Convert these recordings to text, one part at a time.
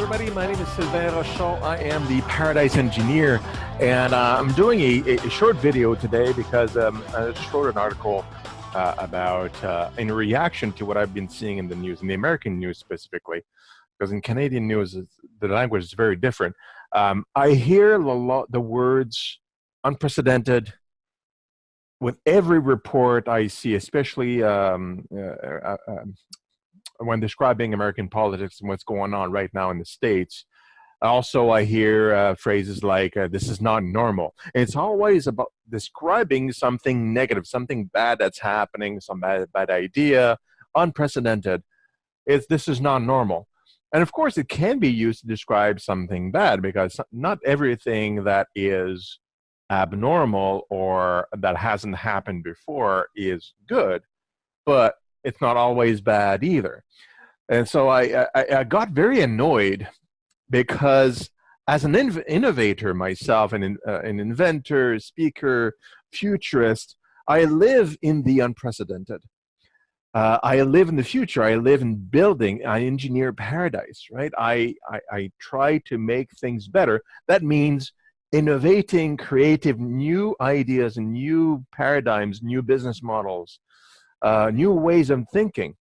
everybody. My name is Sylvain Rochon. I am the Paradise Engineer, and I'm doing a short video today because I just wrote an article about, in reaction to what I've been seeing in the news, in the American news specifically, because in Canadian news, the language is very different. I hear the words unprecedented with every report I see, especially when describing American politics and what's going on right now in the States. Also, I hear phrases like, this is not normal. And it's always about describing something negative, something bad that's happening, some bad idea, unprecedented. This is not normal. And of course, it can be used to describe something bad, because not everything that is abnormal or that hasn't happened before is good, but it's not always bad either. And so I got very annoyed because as an innovator myself, an inventor, speaker, futurist, I live in the unprecedented. I live in the future. I live in building. I engineer paradise, right? I try to make things better. That means innovating, creative new ideas and new paradigms, new business models, new ways of thinking.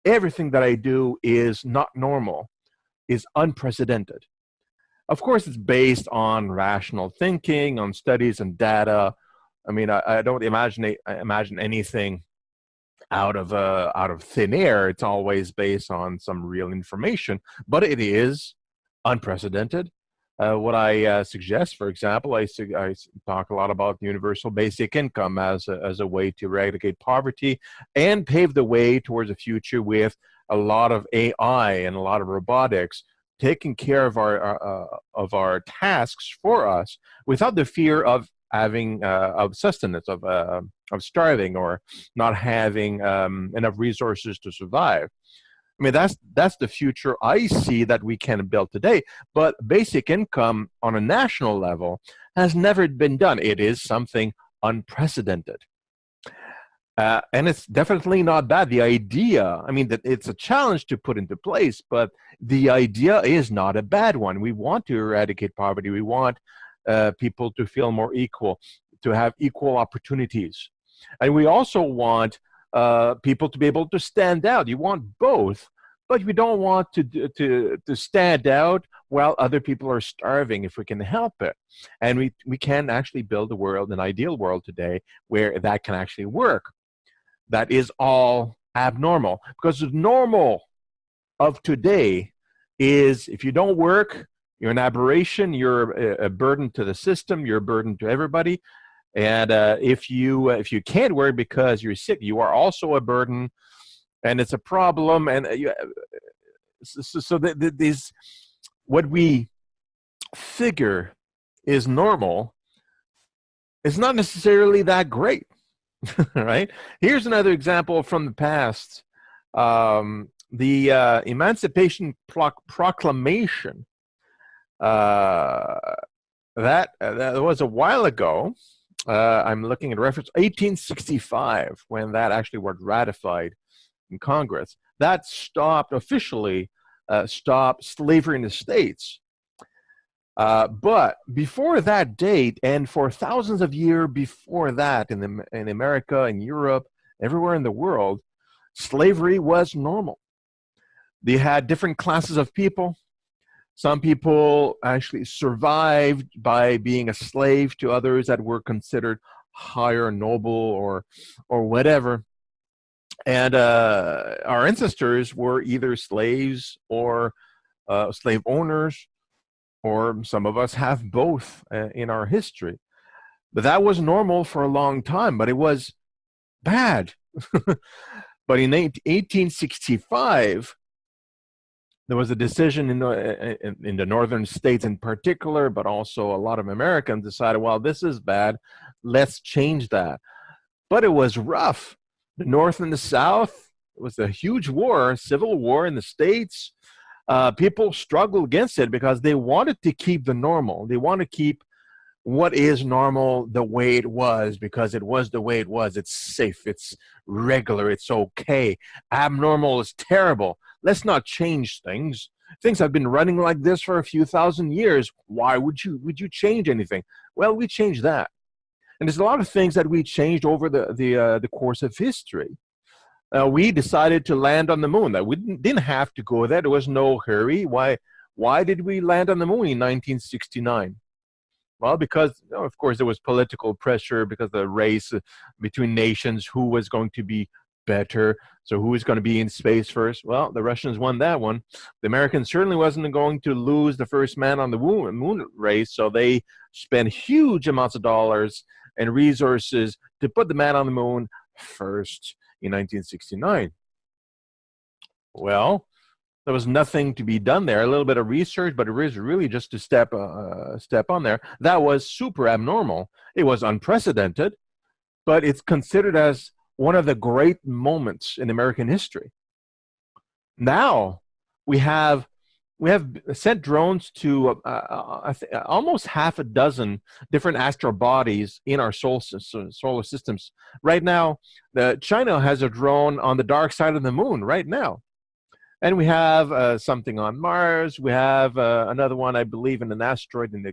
Everything that I do is not normal, is unprecedented. Of course, it's based on rational thinking, on studies and data. I mean, I don't imagine anything out of thin air. It's always based on some real information, but it is unprecedented. What I suggest, for example, I talk a lot about universal basic income as a way to eradicate poverty and pave the way towards a future with a lot of AI and a lot of robotics taking care of our tasks for us without the fear of having of sustenance, of starving, or not having enough resources to survive. I mean, that's the future I see that we can build today. But basic income on a national level has never been done. It is something unprecedented. And it's definitely not bad. The idea, I mean, that it's a challenge to put into place, but the idea is not a bad one. We want to eradicate poverty. We want people to feel more equal, to have equal opportunities. And we also want people to be able to stand out. You want both, but we don't want to stand out while other people are starving if we can help it. And we can actually build a world, an ideal world today, where that can actually work. That is all abnormal, because the normal of today is if you don't work, you're an aberration, you're a burden to the system, you're a burden to everybody. And if you can't work because you're sick, you are also a burden, and it's a problem. And these, what we figure is normal is not necessarily that great, right? Here's another example from the past. The Emancipation Proclamation, that was a while ago. I'm looking at reference 1865, when that actually was ratified in Congress. That officially stopped slavery in the States. But before that date, and for thousands of years before that, in America and Europe, everywhere in the world, slavery was normal. They had different classes of people. Some people actually survived by being a slave to others that were considered higher, noble, or whatever. And our ancestors were either slaves or slave owners, or some of us have both in our history. But that was normal for a long time, but it was bad. But in 1865, there was a decision in the northern states in particular, but also a lot of Americans decided, well, this is bad, let's change that. But it was rough. The North and the South, it was a huge war, civil war in the States. People struggled against it because they wanted to keep the normal. They want to keep what is normal the way it was, because it was the way it was. It's safe, it's regular, it's okay. Abnormal is terrible. Let's not change things. Things have been running like this for a few thousand years. Why would you change anything? Well, we changed that. And there's a lot of things that we changed over the course of history. We decided to land on the moon. That we didn't have to go there. There was no hurry. Why did we land on the moon in 1969? Well, because of course there was political pressure because of the race between nations, who was going to be better. So who is going to be in space first? Well, the Russians won that one. The Americans certainly wasn't going to lose the first man on the moon race, so they spent huge amounts of dollars and resources to put the man on the moon first in 1969. Well, there was nothing to be done there. A little bit of research, but it was really just to step on there. That was super abnormal. It was unprecedented, but it's considered as one of the great moments in American history. Now we have sent drones to almost half a dozen different astral bodies in our solar systems. Right now, China has a drone on the dark side of the moon right now. And we have something on Mars. We have another one, I believe, in an asteroid in the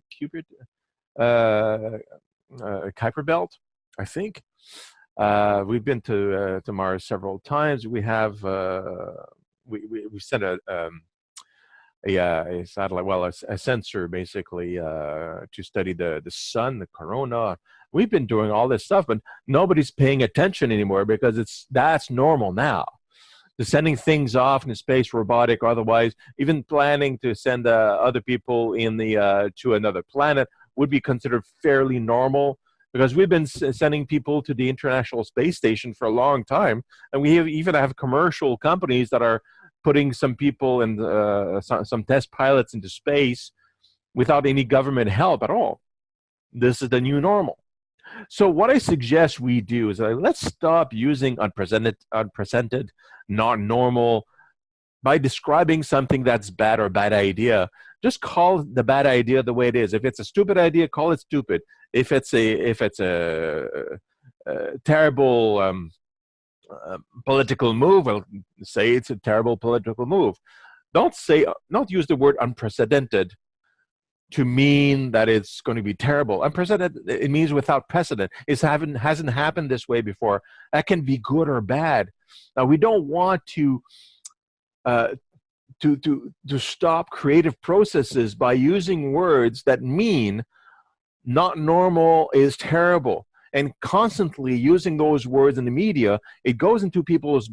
Kuiper Belt, I think. We've been to Mars several times. We have we sent a satellite, well, a sensor basically to study the sun, the corona. We've been doing all this stuff, but nobody's paying attention anymore because that's normal now. The sending things off in space, robotic or otherwise, even planning to send other people in to another planet would be considered fairly normal, because we've been sending people to the International Space Station for a long time, and we even have commercial companies that are putting some people and some test pilots into space without any government help at all. This is the new normal. So what I suggest we do is let's stop using unprecedented, not normal, by describing something that's bad or bad idea. Just call the bad idea the way it is. If it's a stupid idea, call it stupid. If it's a terrible political move, well, say it's a terrible political move. Don't use the word unprecedented to mean that it's going to be terrible. Unprecedented, it means without precedent. It hasn't happened this way before. That can be good or bad. Now, we don't want to stop creative processes by using words that mean not normal is terrible, and constantly using those words in the media. It goes into people's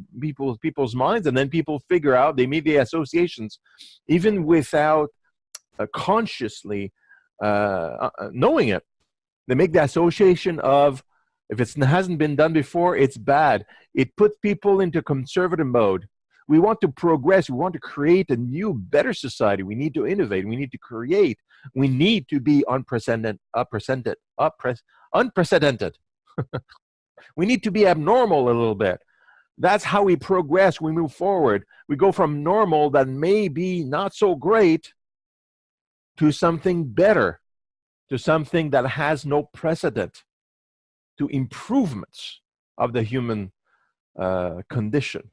minds, and then people figure out, they make the associations even without consciously knowing it. They make the association of, if it hasn't been done before, it's bad. It puts people into conservative mode. We want to progress. We want to create a new, better society. We need to innovate. We need to create. We need to be unprecedented. We need to be abnormal a little bit. That's how we progress. We move forward. We go from normal that may be not so great to something better, to something that has no precedent, to improvements of the human condition,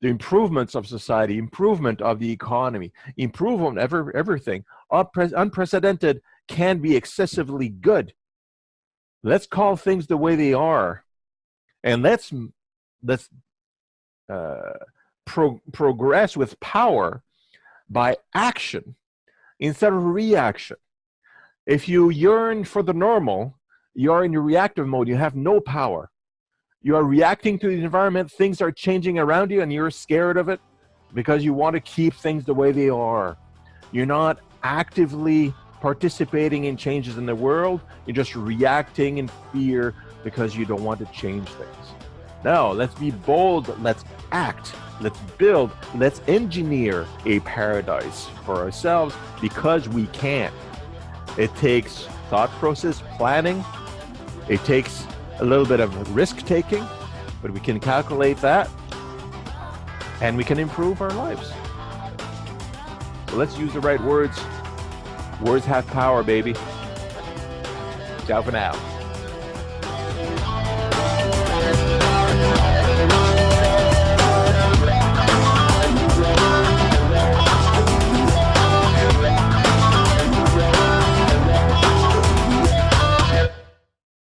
the improvements of society, improvement of the economy, improvement of everything. Unprecedented can be excessively good. Let's call things the way they are, and let's progress with power by action instead of reaction. If you yearn for the normal, you're in your reactive mode. You have no power. You are reacting to the environment. Things are changing around you, and you're scared of it because you want to keep things the way they are. You're not actively participating in changes in the world. You're just reacting in fear because you don't want to change things. No, let's be bold. Let's act. Let's build. Let's engineer a paradise for ourselves, because we can. It takes thought process, planning. It takes a little bit of risk taking, but we can calculate that, and we can improve our lives. So let's use the right words. Words have power, baby. Ciao for now.